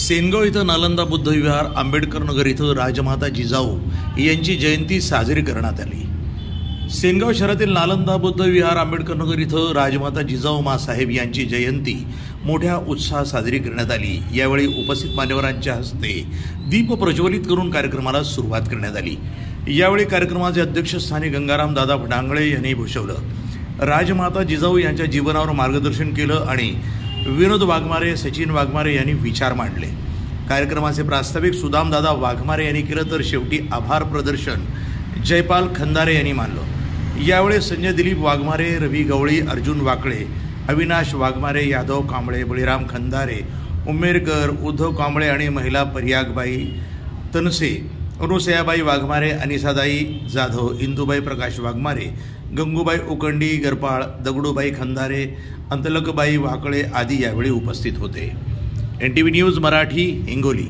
सेनगाव इथं नालंदा बुद्ध विहार, आंबेडकर नगर इथं राजमाता जिजाऊ यांची जयंती साजरी करण्यात आली। सेनगाव शहरातील नालंदा बुद्ध विहार, आंबेडकर नगर इथं राजमाता जिजाऊ माँसाहेब यांची जयंती मोठ्या उत्साहात साजरी करण्यात आली। यावेळी उपस्थित मान्यवरांच्या हस्ते दीप प्रज्वलित करून कार्यक्रमाला सुरुवात करण्यात आली। यावेळी कार्यक्रमाचे अध्यक्षस्थानी गंगाराम दादा फडांगळे यांनी भूषवलं। राजमाता जिजाऊ यांच्या जीवनावर मार्गदर्शन केलं आणि विनोद वाघमारे, सचिन वाघमारे यांनी विचार मांडले। कार्यक्रमाचे प्रास्ताविक सुदामदादा वाघमारे यांनी केलं, तर शेवटी आभार प्रदर्शन जयपाल खंदारे यांनी मानलं। यावेळी संजय दिलीप वाघमारे, रवी गवळी, अर्जुन वाकळे, अविनाश वाघमारे, यादव कांबळे, बळीराम खंदारे, उमेरकर, उद्धव कांबळे आणि महिला पर्यागबाई तनसे, अनुसयाबाई वाघमारे, अनिसादाई जाधव, इंदुबाई प्रकाश वाघमारे, गंगूबाई उकंडी गरपाळ, दगडूबाई खंदारे, अंतलकबाई वाकळे आदी यावेळी उपस्थित होते। NTV news Marathi, Hingoli.